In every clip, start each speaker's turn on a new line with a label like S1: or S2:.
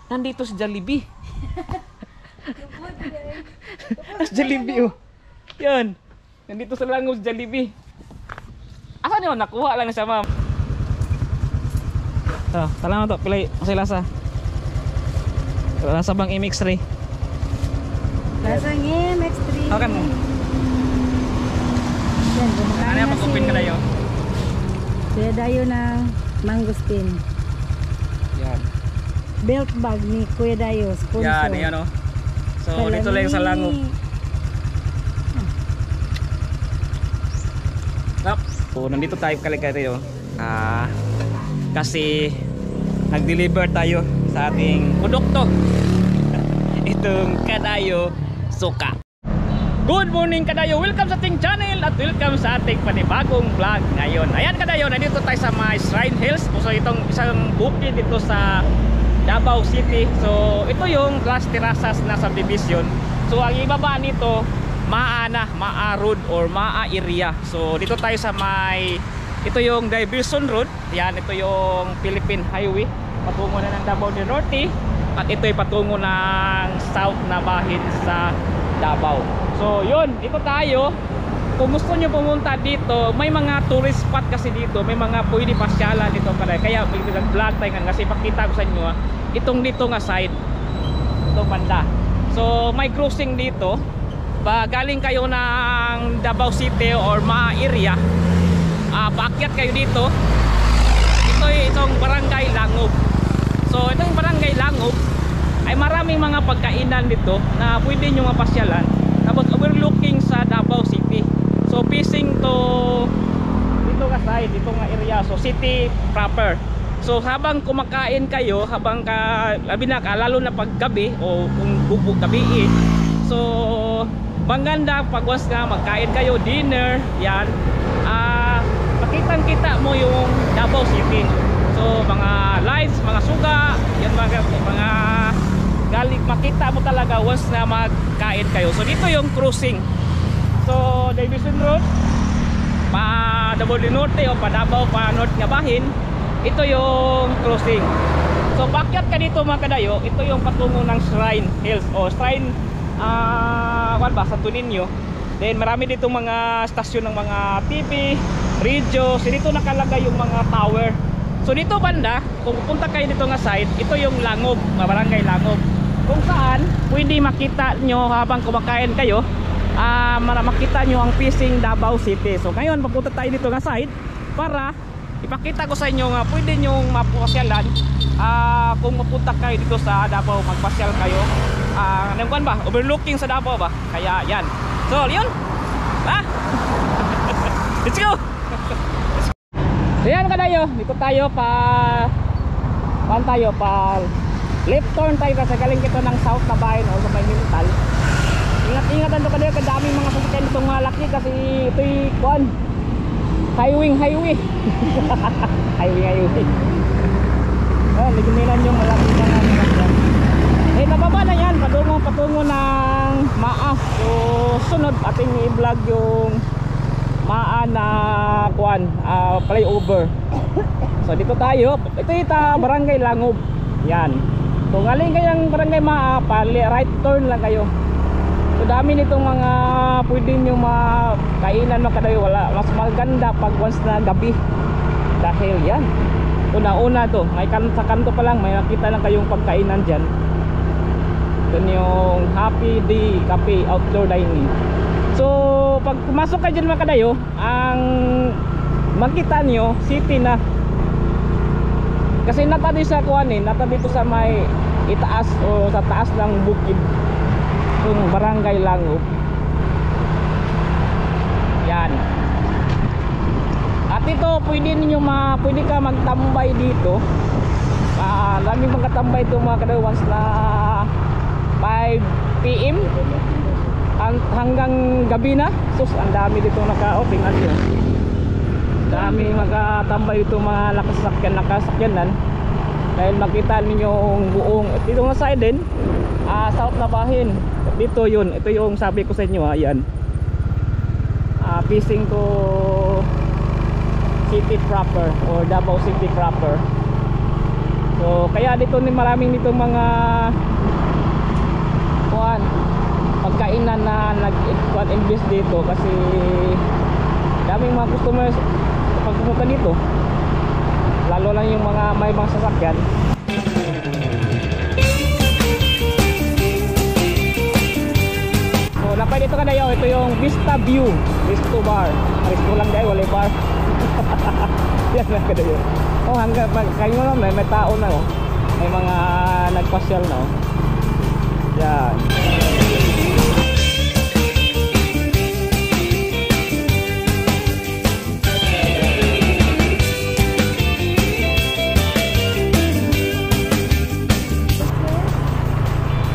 S1: nandito si Jollibee. Jollibee oh. Yan. Nandito sa Langob si Jollibee. Asan yun? Nakuha lang siya, ma'am. So, salamat to. Pilay, masay lasa. Lasa bang MX3?
S2: Lasang MX3.
S1: Okay mo.
S2: Yan,
S1: Ano yung pag-open ka na yun?
S2: Kaya dayo ng mangosteen.
S1: Yan.
S2: Belt bag ni Kuya Dayo. Sponsor.
S1: Yan, yan o. So, dito lang sa Langob. So, nandito tayo kaligay kasi nag-deliver tayo sa ating produkto. Itong Kadayo Suka. Good morning Kadayo, welcome sa ating channel at welcome sa ating panibagong vlog ngayon. Ayan Kadayo, nandito tayo sa may Shrine Hills. So itong isang bukid dito sa Davao City. So ito yung Las Terrazas na subdivision. So ang ibaba nito Maa Road or Maa area. So dito tayo sa may, ito yung Diversion Road. Yan, ito yung Philippine Highway patungo na ng Davao del Norte. At ito ay patungo ng south na bahin sa Davao. So yun, dito tayo. Kung gusto nyo pumunta dito, may mga tourist spot kasi dito. May mga pwede pasyalan dito. Kaya nag-vlog tayo nga kasi pakita ko sa inyo itong dito nga side, itong banda. So may crossing dito. Pag galing kayo ng Davao City or Maa area, paakyat kayo dito. Ito ay itong Barangay Langob. So itong Barangay Langob ay maraming mga pagkainan dito na pwede nyo mapasyalan. Tapos overlooking sa Davao City. So facing to dito ka side, dito nga area. So city proper. So habang kumakain kayo, habang lalo na pag gabi o kung bubo gabi so maganda pag once nga magkain kayo, dinner, yan, makitang-kita mo yung Davao City. So mga lights, mga suga, yan mga galing, makita mo talaga once na magkain kayo. So dito yung cruising. So Diversion Road, pa Davao del Norte o pa Davao, pa North nga bahin, ito yung cruising. So paakyat ka dito mga Kadayo, ito yung patungo ng Shrine Hills o Shrine Santo Niño. Then marami dito mga stasyon ng mga TV, radio. So dito nakalagay yung mga tower. So dito banda, kung pupunta kayo dito nga side, ito yung Langob, Barangay Langob. Kung saan pwede makita nyo habang kumakain kayo, makita nyo ang facing Davao City. So ngayon papunta tayo dito nga side para ipakita ko sa inyo nga pwede nyo mapasyalan kung mapunta kayo dito sa Davao, magpasyal kayo. Nangkuan ba? Overlooking sa Davao ba? Kaya yan. So yun. Let's go. So yan Kadayo, dito tayo pa left turn tayo kasi galing kito ng south na bayan o sa may Milital. Ingat-ingatan to Kadayo, kadaming mga sasakyan itong malaki kasi ito'y kuan highway. Highway. Ligaminan yung malaki na sasakyan. Nababa na yan, patungo ng Maa. So sunod ating i-vlog yung Maa na kuan, flyover. So dito tayo, ito yung Barangay Langob. Yan. So galing kayang Barangay Maa, right turn lang kayo. So dami nitong mga pwede nyo makainan mga Kadayo. Wala, mas maganda pag once na gabi. Dahil yan, una to, may sa kanto pa lang, may nakita lang kayong pagkainan dyan. Ito yung Happy Day Cafe Outdoor Dining. So pag pumasok kayo dyan mga Kadayo, ang makita nyo city na. Kasi nata dito sa kuan nata dito sa may itaas o sa taas ng bukid yung Barangay Langob. Yan. At ito pwede ka magtambay dito. Laming magkatambay ito mga Kadayo once na 5 PM hanggang gabi na. Sus, ang dami dito naka-open nyo. Dami makatambay dito mga nakasakyanan. Dahil makita ninyo yung buong dito nga side din, south na bahin. Dito yun, ito yung sabi ko sa inyo, ayan. Facing to city proper or Davao City proper. So So kaya dito ni maraming nitong mga kuan pagkainan na nag-invest dito kasi daming mga customers pag pumunta dito, lalo lang yung mga may mga sasakyan. So napay dito kadayo, ito yung Vista View Resto Bar. Resto lang dahil wala bar. Yan lang kadayo. Oh, hanggang kayo na may tao na oh. May mga nagpasyal na oh. Yan.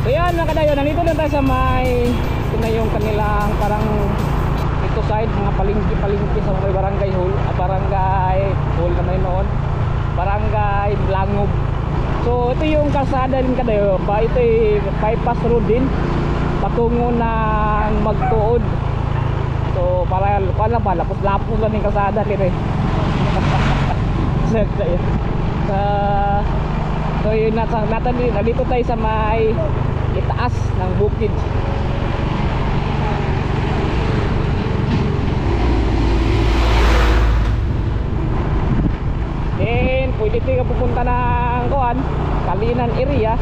S1: So yan mga kadayo, nandito na tayo sa may ito na yung kanilang parang ito side, mga palingki sa may barangay hall, barangay hall na may noon, barangay Langob. So ito yung kalsada din kadayo, ito ay bypass road din patungo ng Magtuod. So para kuan lang ba, lapos-lapos lang yung kalsada din eh. So yun nandito tayo sa may itaas ng bukid. Then pwede tayo pupunta ng kuan, Kalinan area.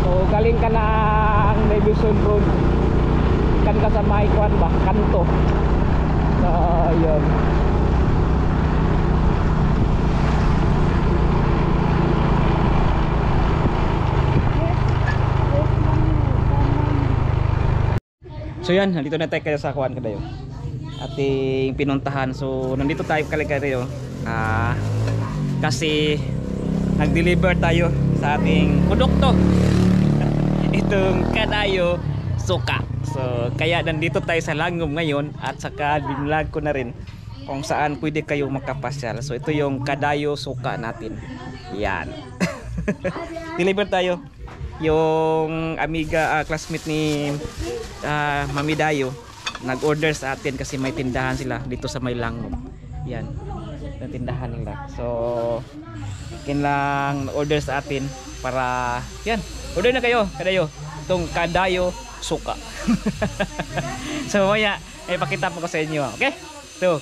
S1: So galing ka ng Division Road, kan ka sa may kuan ba, kanto. So yun. So yan, nandito na tayo kaya sa kuan kadayo, ating pinuntahan. So nandito tayo kadayo kasi nag-deliver tayo sa ating produkto. Itong Kadayo Suka. So kaya nandito tayo sa Langob ngayon at saka binlag ko na rin kung saan pwede kayo makapasyal. So ito yung Kadayo Suka natin. Yan. Deliver tayo. Yung amiga classmate ni Mami Dayo nag-order sa atin kasi may tindahan sila dito sa may Langob. Yan, yung tindahan nila. So kinlang order sa atin para yan, order na kayo kadayo itong Kadayo Suka. So maya ipakita po ko sa inyo, okay? So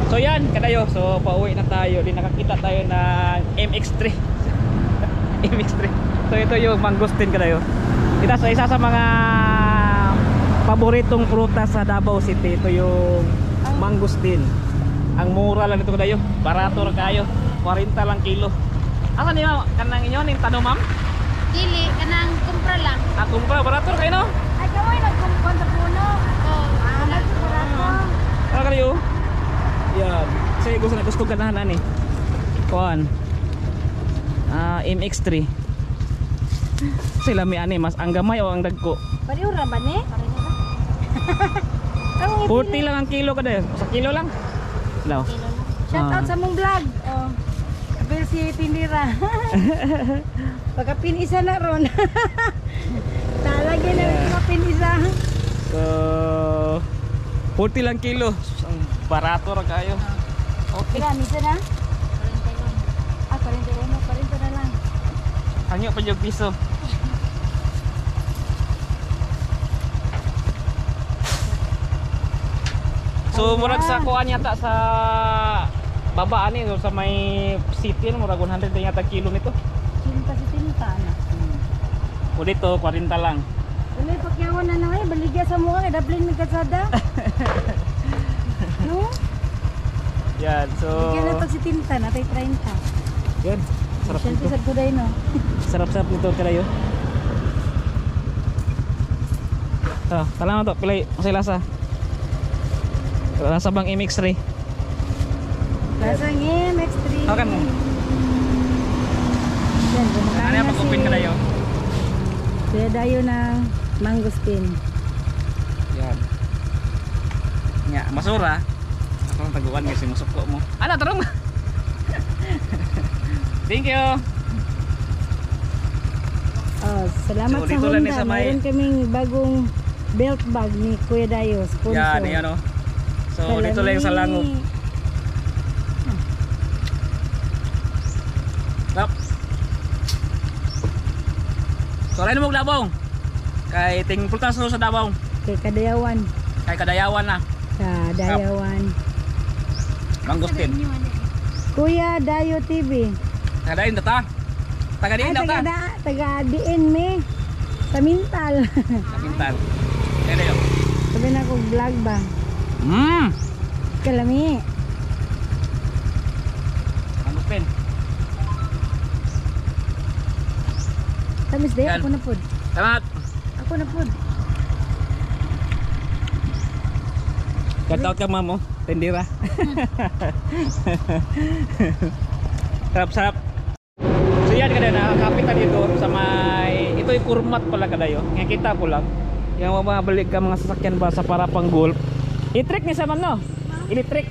S1: so yan kadayo, so pauwi na tayo. Di nakakita tayo ng MX3. MX3. So ito yung mangosteen kadayo. Ito sa isa sa mga paboritong prutas sa Davao City. Ito yung mangosteen. Ang mura lang ito kadayo, barato ra kayo, 40 lang kilo. Asa niyo kanang inyo ning tanong ma'am?
S3: Dili kanang kumpra lang.
S1: Kumpra barato ra kayo no?
S3: Ay kamoy nagkumpon sa puno. Oh, nagkurado.
S1: Ano kayo? Yan. Kasi gusto ganahan ani. Kuan. MX3. Sila may ani mas ang gamay o ang dagko?
S2: Pareho ra ba ni?
S1: 40 lang ang kilo kada. Sa kilo lang. Hello.
S2: Shout out sa mong vlog. Oh. Apel si Tindira. Pagka pinisa na ron. Talagyan na rin pinisa.
S1: So 40 lang kilo. Ang barato ra kayo. Okay.
S2: Kira misa na? 41. 40 na lang.
S1: Hanyo pa yung piso. So murag sa kuan yata sa baba ani sa may city murag 100 na yata kilo nito.
S2: Cinta si tinta na.
S1: O dito 40 lang.
S2: Wala pakyawan na na baligya sa mga kay dablin mi kasada. No?
S1: Yan, so
S2: Bigyan na to si tinta na tay 30.
S1: yan, sarap
S2: Siyempre
S1: nito.
S2: sa kuday no.
S1: Sarap-sarap nito kadayo. So, tala mo to, pilay masay lasa. Lasa bang MX3?
S2: Lasang MX3.
S1: Okay mo.
S2: Yan, kumakain
S1: Ano
S2: na
S1: yung pag-open ka dayo?
S2: Kuya Dayo ng mangosteen.
S1: Yan. Nga, masura. Ako taguan kasi masuko mo. Ano, tarong? Thank you.
S2: Oh, salamat
S1: So,
S2: sa
S1: dito lang ni
S2: Honda.
S1: sa may-
S2: Mayroon kaming bagong belt bag ni Kuya Dayo. Sponsor.
S1: Yan, yan o. So, dito lang sa Langob. So lain mo Davao. Kay ting pultas sa Davao.
S2: Kay Kadayawan.
S1: Kay Kadayawan na.
S2: Sa Dayawan.
S1: Mangustin.
S2: Kuya Dayo TV.
S1: Tagadain data. Tagadiin data.
S2: Taga diin me. Sa Mintal.
S1: Kapintan. Kaya yun.
S2: Sabi na kong vlog ba? Kalami.
S1: Mangustin.
S2: Tamis day
S1: Yan.
S2: ako na pod.
S1: Salamat.
S2: Ako na pod.
S1: Shoutout ka mamo. Tindira. Sarap-sarap. So yan kada nakakapit dito sa may ito yung kurmat pala kadayo. Ngakita ko lang. Yung mga balik ka mga sasakyan ba sa para pang golf. I-trick ni sa man no. Electric.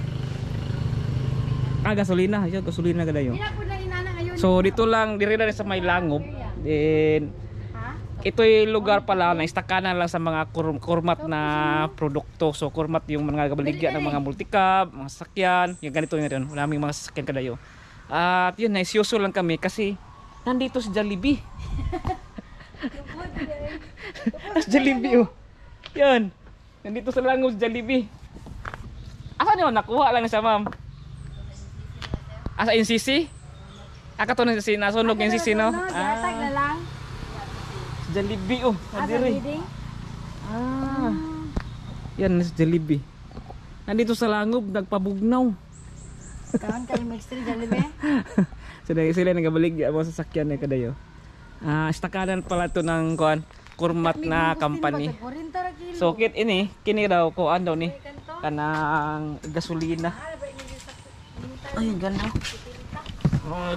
S1: Gasolina. Yung gasolina kadayo. So dito lang diri na sa may Langob. Then ito yung lugar pala na istakanan lang sa mga kurmat na produkto. So kurmat yung mga kabaligya ng mga multicab, mga sasakyan, yung ganito yun rin. Wala kaming mga sasakyan kadayo. At yun, naisyoso lang kami kasi nandito si Jollibee. Jollibee oh. Yan. Nandito sa Langob si Jollibee. Asan yun? Nakuha lang sa ma'am. Asa NCC? Kato na si nasunog yung NCC no?
S2: Gatag na lang.
S1: Jollibee oh, nadiri. Yan si Jollibee. Nandito sa Langob nagpabugnaw.
S2: Kaon kayo mixture Jollibee.
S1: Sila nagabalik mo sa sakyan ni kadayo. Istakanan pala to ng kurmat na company. So kit ini kini daw kuan daw ni kanang gasolina. Ay ganda.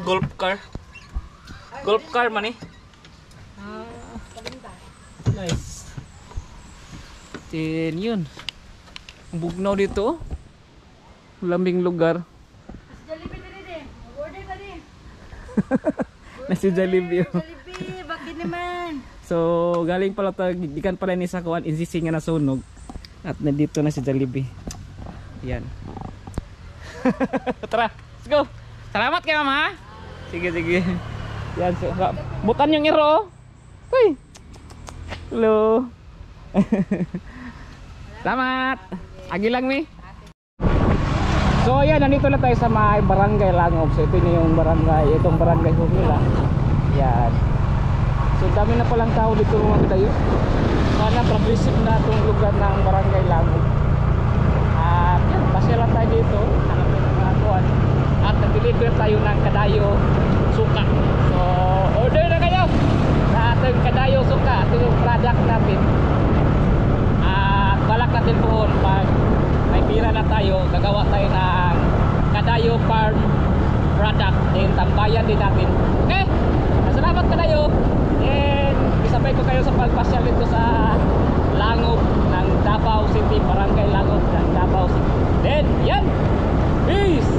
S1: Golf car. Golf car man eh. Nice. Then yun. Ang bugnaw dito. Lambing lugar.
S2: Jollibee dali din. Order pa din.
S1: Nasi Jollibee.
S2: Jollibee, bakit naman?
S1: So galing pala gikan pala ni sa kuan NCC nga nasunog. At nandito na si Jollibee. Yan. Tara, let's go. Salamat kay mama. Sige sige. Yan so, butan yung iro. Uy. Hello. Salamat. Agi lang mi. So ayan, nandito na tayo sa may barangay Langob. So ito na yung barangay, itong barangay Humila. Yan. So dami na palang tao dito mga kadayo. Sana progressive na itong lugar ng barangay Langob. At yan, pasya lang tayo dito. Hanapin ang mga kuwan. At nag-deliver tayo ng Kadayo Suka. So order na kayo sa ating Kadayo Suka. Ito yung product natin. At balak natin po pag may pira na tayo, gagawa tayo ng Kadayo Farm product. Then tambayan din natin. Okay, salamat Kadayo. And isabay ko kayo sa pagpasyal dito sa Langob ng Davao City, Barangay Langob ng Davao City. Then yan, peace.